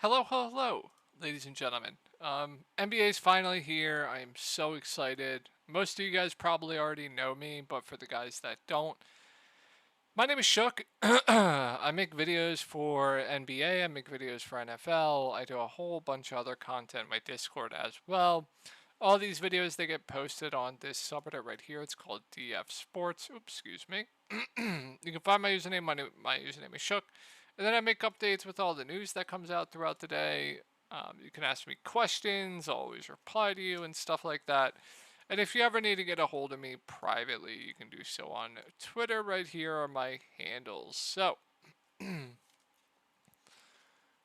Hello, hello, ladies and gentlemen. NBA is finally here. I am so excited. Most of you guys probably already know me, but for the guys that don't, my name is Shook. I make videos for NBA, I make videos for NFL, I do a whole bunch of other content, my Discord as well. All these videos, they get posted on this subreddit right here. It's called DF Sports. Oops, excuse me. You can find my username. My username is Shook. And then I make updates with all the news that comes out throughout the day. You can ask me questions. I'll always reply to you and stuff like that. And if you ever need to get a hold of me privately, you can do so on Twitter. Right here are my handles. So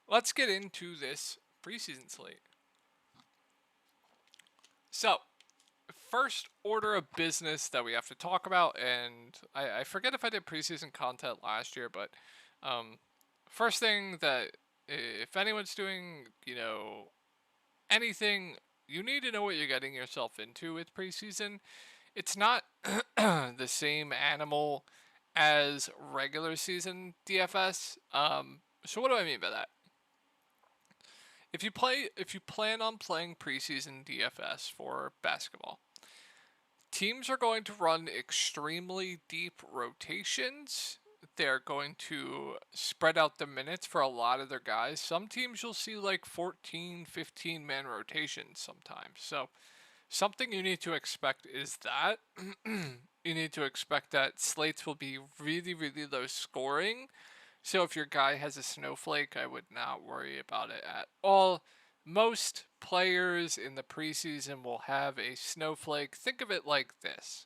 let's get into this preseason slate. So first order of business that we have to talk about, and I forget if I did preseason content last year, but first thing that if anyone's doing, anything, you need to know what you're getting yourself into with preseason. It's not the same animal as regular season DFS. So what do I mean by that? If you plan on playing preseason DFS for basketball, teams are going to run extremely deep rotations. They're going to spread out the minutes for a lot of their guys. Some teams you'll see like 14, 15 man rotations sometimes. So, something you need to expect is that you need to expect that slates will be really, really low scoring. So if your guy has a snowflake, I would not worry about it at all. Most players in the preseason will have a snowflake. Think of it like this: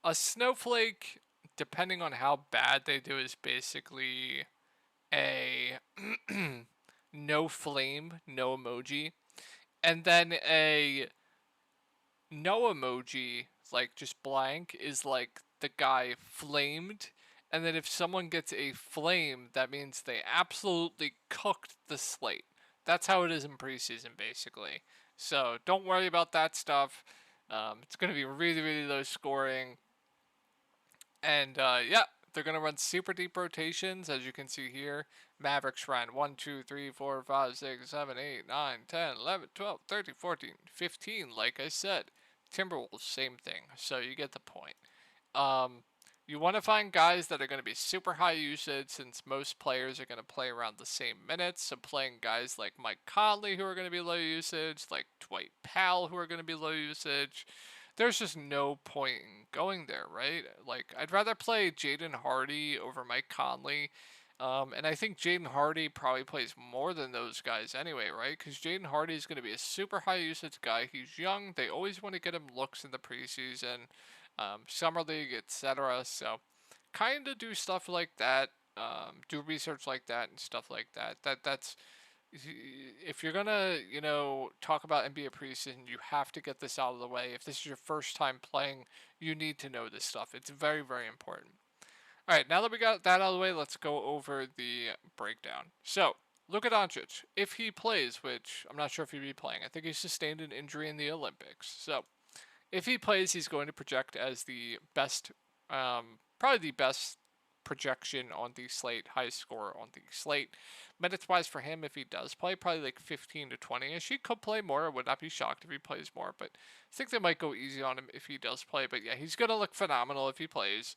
a snowflake, depending on how bad they do, is basically a no flame, no emoji. And then a no emoji, like just blank, is like the guy flamed. And then if someone gets a flame, that means they absolutely cooked the slate. That's how it is in preseason, basically. So don't worry about that stuff. It's going to be really, really low scoring. And yeah, they're going to run super deep rotations, as you can see here. Mavericks ran 1, 2, 3, 4, 5, 6, 7, 8, 9, 10, 11, 12, 13, 14, 15, like I said. Timberwolves, same thing. So you get the point. Um, you want to find guys that are going to be super high usage, since most players are going to play around the same minutes. So playing guys like Mike Conley, who are going to be low usage, like Dwight Powell, who are going to be low usage, there's just no point in going there, right? Like, I'd rather play Jaden Hardy over Mike Conley. And I think Jaden Hardy probably plays more than those guys anyway, right? Because Jaden Hardy is going to be a super high usage guy. He's young. They always want to get him looks in the preseason, summer league, etc. So, kind of do stuff like that. Do research like that and stuff like that. That's if you're gonna, talk about NBA preseason, you have to get this out of the way. If this is your first time playing, you need to know this stuff. It's very, very important. All right, now that we got that out of the way, let's go over the breakdown. So, Luka Doncic, if he plays, which I'm not sure if he'll be playing, I think he sustained an injury in the Olympics. So, if he plays, he's going to project as the best, probably the best projection on the slate, highest score on the slate. Minutes wise for him, if he does play, probably like 15 to 20 ish. He could play more. I would not be shocked if he plays more, but I think they might go easy on him if he does play. But yeah, he's going to look phenomenal if he plays.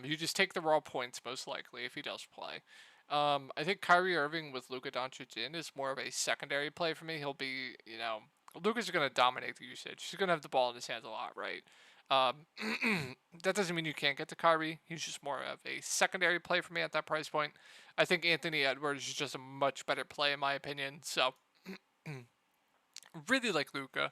You just take the raw points most likely if he does play. I think Kyrie Irving with Luka Doncic in is more of a secondary play for me. He'll be, Luka's going to dominate the usage. He's going to have the ball in his hands a lot, right? That doesn't mean you can't get to Kyrie. He's just more of a secondary play for me at that price point. I think Anthony Edwards is just a much better play in my opinion. So, really like Luka.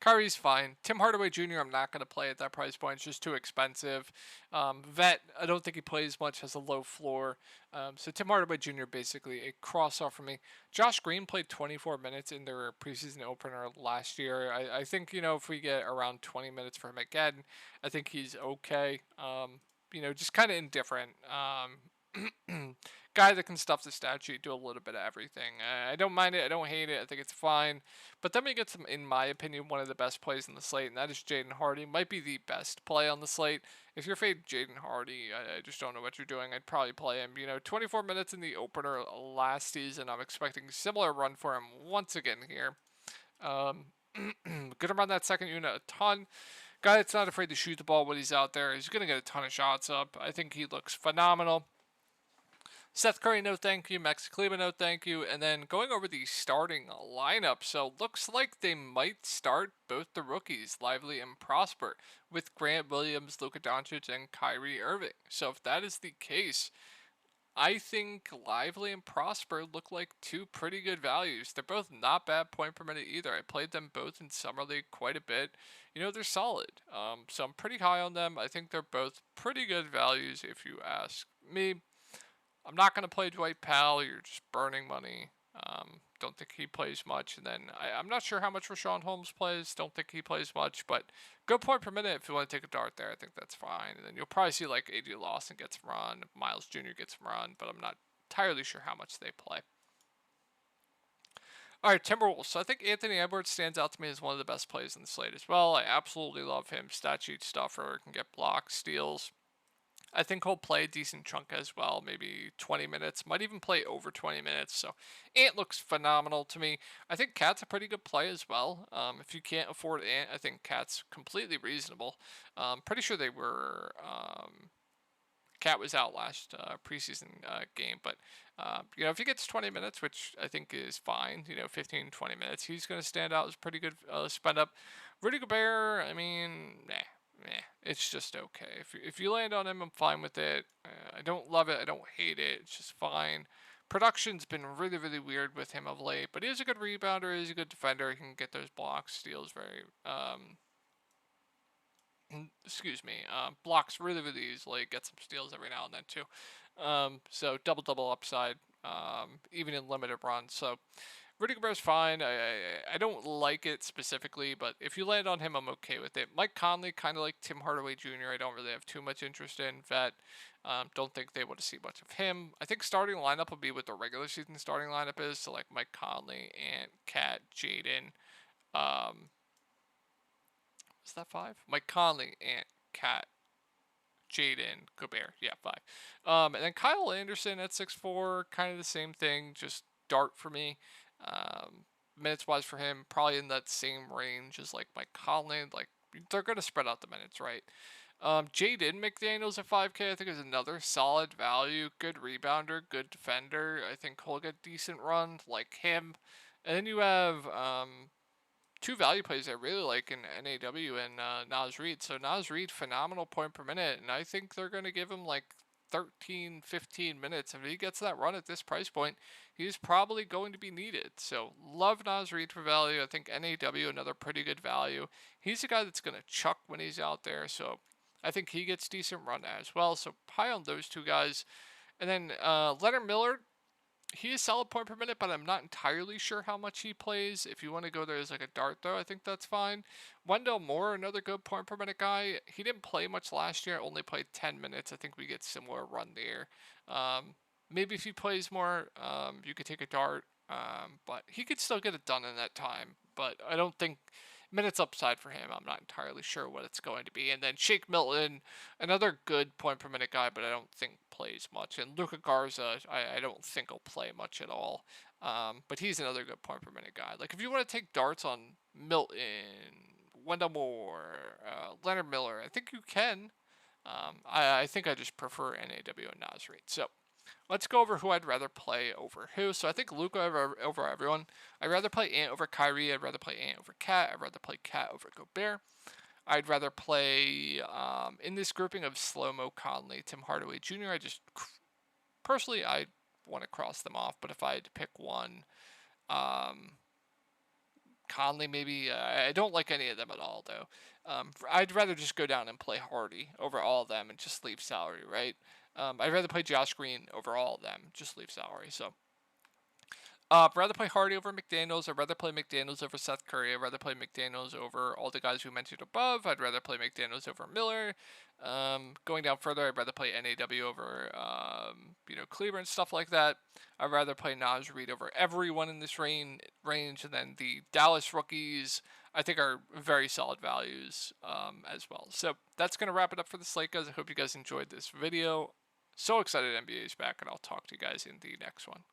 Kyrie's fine. Tim Hardaway Jr. I'm not going to play at that price point. It's just too expensive. Vet, I don't think he plays much. Has a low floor. So Tim Hardaway Jr. basically a cross off for me. Josh Green played 24 minutes in their preseason opener last year. I think, if we get around 20 minutes for him again, I think he's okay. Just kind of indifferent. guy that can stuff the stat sheet, do a little bit of everything. I don't mind it. I don't hate it. I think it's fine. But then we get some, in my opinion, one of the best plays in the slate, and that is Jaden Hardy. Might be the best play on the slate. If you're fading Jaden Hardy, I just don't know what you're doing. I'd probably play him. 24 minutes in the opener last season. I'm expecting a similar run for him once again here. Gonna run that second unit a ton. Guy that's not afraid to shoot the ball when he's out there. He's gonna get a ton of shots up. I think he looks phenomenal. Seth Curry, no thank you. Max Kleba, no thank you. And then going over the starting lineup. So looks like they might start both the rookies, Lively and Prosper, with Grant Williams, Luka Doncic, and Kyrie Irving. So if that is the case, I think Lively and Prosper look like two pretty good values. They're both not bad point per minute either. I played them both in Summer League quite a bit. They're solid. So I'm pretty high on them. I think they're both pretty good values if you ask me. I'm not going to play Dwight Powell. You're just burning money. Don't think he plays much. And then I'm not sure how much Rashawn Holmes plays. Don't think he plays much. But good point per minute if you want to take a dart there. I think that's fine. And then you'll probably see like AJ Lawson gets run. Miles Jr. gets run. But I'm not entirely sure how much they play. All right, Timberwolves. So I think Anthony Edwards stands out to me as one of the best plays in the slate as well. I absolutely love him. Stat sheet stuffer. Can get blocks, steals. I think he'll play a decent chunk as well, maybe 20 minutes, might even play over 20 minutes. So Ant looks phenomenal to me. I think Cat's a pretty good play as well. If you can't afford Ant, I think Cat's completely reasonable. Pretty sure they were Cat was out last preseason game, but if he gets 20 minutes, which I think is fine, 15, 20 minutes, he's going to stand out as pretty good spend up. Rudy Gobert, I mean, it's just okay. If you land on him, I'm fine with it. I don't love it. I don't hate it. It's just fine. Production's been really, really weird with him of late, but he is a good rebounder. He's a good defender. He can get those blocks, steals very, blocks really, really easily. Get some steals every now and then too. So double upside, even in limited runs. So Rudy Gobert's fine. I don't like it specifically, but if you land on him, I'm okay with it. Mike Conley, kind of like Tim Hardaway Jr., I don't really have too much interest in. Vet, don't think they want to see much of him. I think starting lineup will be what the regular season starting lineup is. So like Mike Conley and Cat, Jaden. Is that 5? Mike Conley and Cat, Jaden, Gobert. Yeah, 5. And then Kyle Anderson at 6'4", kind of the same thing, just dart for me. Minutes wise for him, probably in that same range as like Mike Conley. Like they're gonna spread out the minutes, right? Jaden McDaniels at 5K, I think is another solid value. Good rebounder, good defender. I think he'll get decent run like him. And then you have two value plays I really like in NAW and Naz Reid. So Naz Reid, phenomenal point per minute, and I think they're going to give him like 13, 15 minutes. If he gets that run at this price point, he's probably going to be needed. So love Naz Reid for value. I think NAW, another pretty good value. He's a guy that's going to chuck when he's out there, so I think he gets decent run as well. So high on those two guys. And then Leonard Miller, he is solid point per minute, but I'm not entirely sure how much he plays. If you want to go there as like a dart, though, I think that's fine. Wendell Moore, another good point per minute guy. He didn't play much last year. Only played 10 minutes. I think we get similar run there. Maybe if he plays more, you could take a dart. But he could still get it done in that time. But I don't think minutes upside for him. I'm not entirely sure what it's going to be. And then Shake Milton, another good point per minute guy, but I don't think plays much. And Luka Garza, I don't think he'll play much at all. But he's another good point per minute guy. Like if you want to take darts on Milton, Wendell Moore, Leonard Miller, I think you can. I think I just prefer NAW and Naz Reid. So let's go over who I'd rather play over who. So I think Luka over everyone. I'd rather play Ant over Kyrie. I'd rather play Ant over Cat. I'd rather play Cat over Gobert. I'd rather play in this grouping of Slow-Mo, Conley, Tim Hardaway Jr. Personally, I want to cross them off. But if I had to pick one, Conley maybe. I don't like any of them at all, though. I'd rather just go down and play Hardy over all of them and just leave salary, right? I'd rather play Josh Green over all of them, just leave salary. So I'd rather play Hardy over McDaniels. I'd rather play McDaniels over Seth Curry. I'd rather play McDaniels over all the guys we mentioned above. I'd rather play McDaniels over Miller. Going down further, I'd rather play NAW over, Cleaver and stuff like that. I'd rather play Naj Reid over everyone in this range. And then the Dallas rookies, I think, are very solid values as well. So that's going to wrap it up for the slate, guys. I hope you guys enjoyed this video. So excited NBA is back, and I'll talk to you guys in the next one.